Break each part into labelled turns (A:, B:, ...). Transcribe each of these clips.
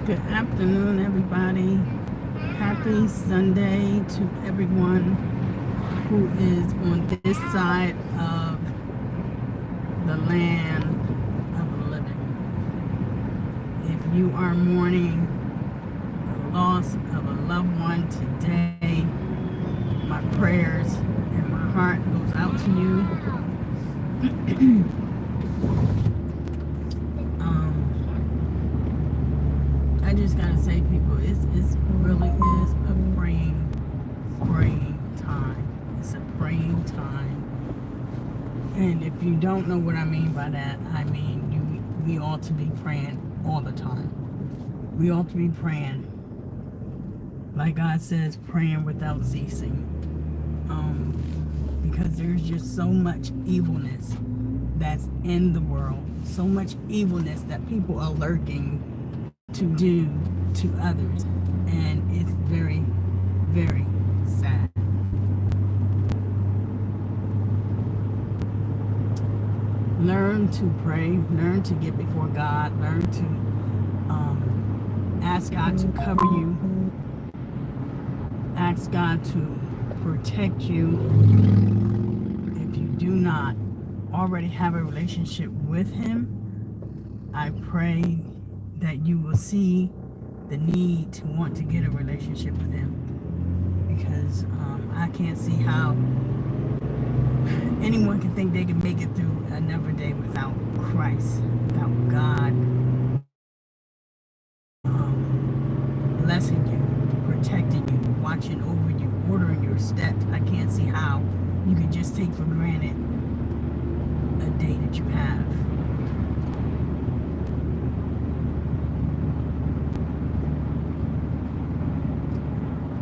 A: Good afternoon, everybody. Happy Sunday to everyone who is on this side of the land of the living. If you are mourning the loss of a loved one today, my prayers and my heart goes out to you. I just gotta say, people, it's really is a praying time. It's a praying time. And if you don't know what I mean by that, I mean we ought to be praying all the time. We ought to be praying, like God says, praying without ceasing. Because there's just so much evilness that's in the world, so much evilness that people are lurking to do to others, and it's very, very sad. Learn to pray, learn to get before God, learn to ask God to cover you, ask God to protect you. If you do not already have a relationship with Him, I pray that you will see the need to want to get a relationship with Him, because I can't see how anyone can think they can make it through another day without Christ, without God blessing you, protecting you, watching over you, ordering your steps. I can't see how you can just take for granted a day that you have.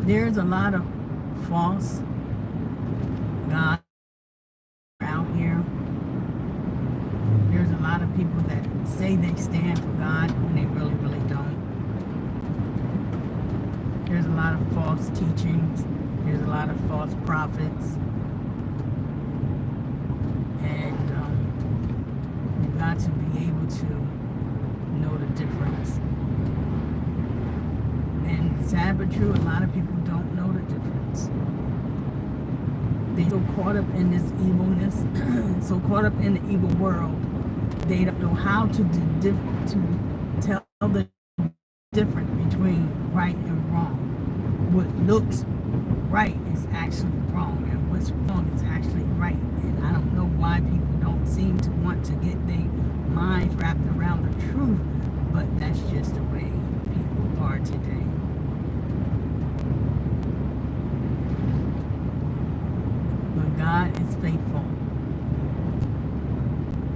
A: There's a lot of false gods out here. There's a lot of people that say they stand for God when they really, really don't. There's a lot of false teachings. There's a lot of false prophets. And you've got to be able to know the difference. And sad but true, a lot of people don't know the difference. They're so caught up in this evilness, so caught up in the evil world, they don't know how to tell the difference between right and wrong. What looks right is actually wrong, and what's wrong is actually right. And I don't know why people don't seem to want to get their minds wrapped around the truth, but that's just the way people are today. But God is faithful,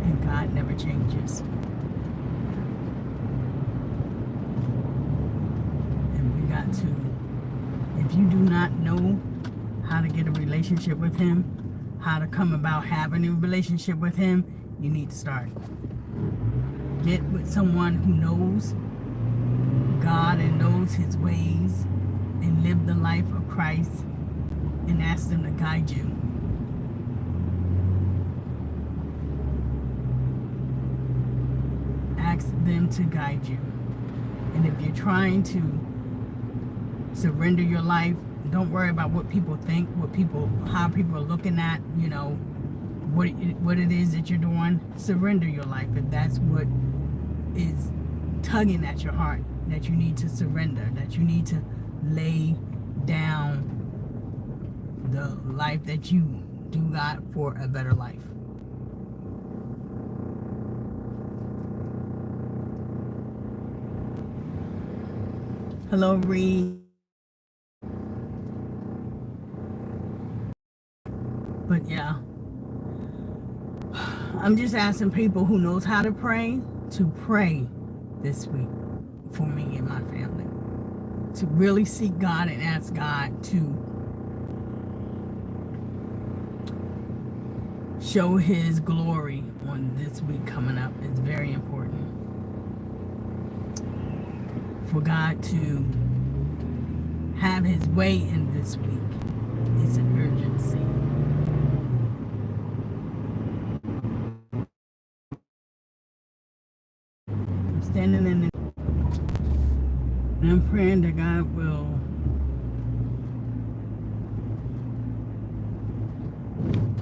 A: and God never changes. And we got to, if you do not know how to get a relationship with Him, how to come about having a relationship with Him, you need to start. Get with someone who knows God and knows His ways and live the life of Christ, and ask them to guide you. Ask them to guide you. And if you're trying to surrender your life, don't worry about what people think, how people are looking at, what it is that you're doing. Surrender your life. If that's what is tugging at your heart, that you need to surrender, that you need to lay down the life that you do got for a better life. Hello, Reed. But yeah, I'm just asking people who knows how to pray this week for me and my family, to really seek God and ask God to show His glory on this week coming up. It's very important for God to have His way in this week. It's an urgency. I'm standing in the And I'm praying that God will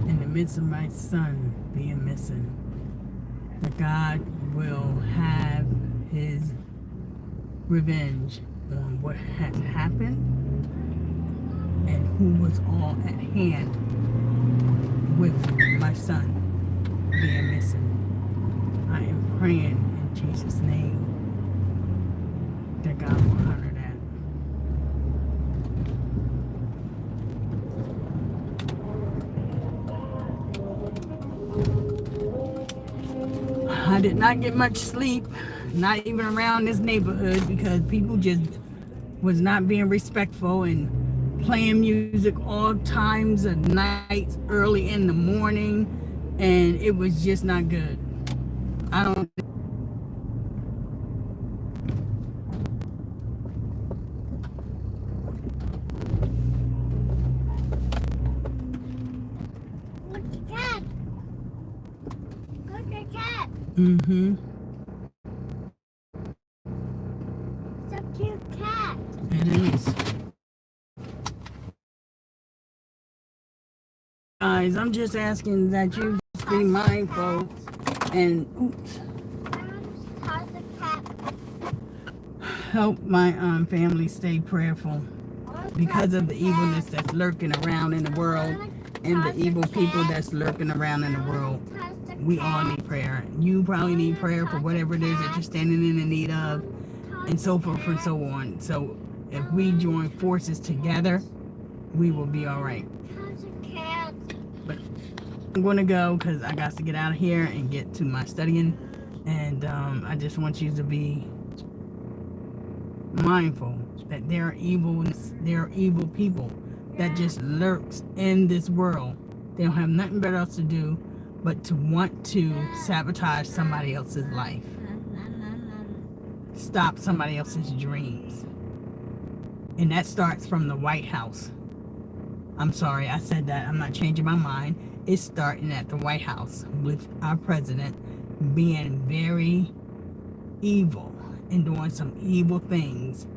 A: in the midst of my son being missing, that God will have his revenge on what has happened and who was all at hand with my son being missing. I am praying in Jesus' name that God will honor that. I did not get much sleep, not even around this neighborhood, because people just was not being respectful and playing music all times of night, early in the morning, and it was just not good. I don't.
B: Look at the cat. Look at the cat.
A: Mm-hmm.
B: It's a cute cat.
A: It is. Guys, I'm just asking that you just be mindful and
B: How's the cat?
A: help my family stay prayerful because of the evilness that's lurking around in the world and the evil people that's lurking around in the world. We all need prayer. You probably need prayer for whatever it is that you're standing in the need of, and so forth and so on. So if we join forces together, we will be all right. But I'm going to go because I got to get out of here and get to my studying. And I just want you to be mindful that there are evil people that just lurks in this world. They don't have nothing better else to do but to want to sabotage somebody else's life, stop somebody else's dreams. And that starts from the White House. I'm sorry, I said that. I'm not changing my mind. It's starting at the White House with our president being very evil and doing some evil things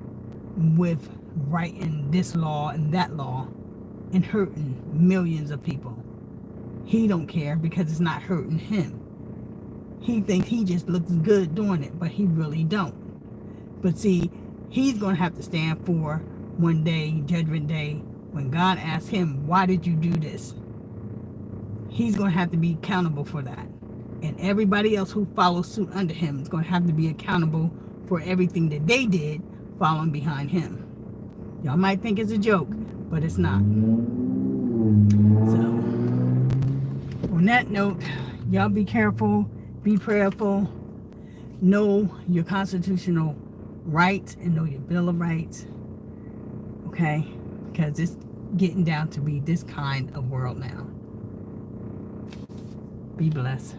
A: with writing this law and that law and hurting millions of people. He don't care because it's not hurting him. He thinks he just looks good doing it, but he really don't. But see, he's going to have to stand for one day, Judgment Day, when God asks him, why did you do this? He's going to have to be accountable for that. And everybody else who follows suit under him is going to have to be accountable for everything that they did following behind him. Y'all might think it's a joke, but it's not. So, on that note, y'all be careful, be prayerful, know your constitutional rights and know your Bill of Rights. Okay? Because it's getting down to be this kind of world now. Be blessed.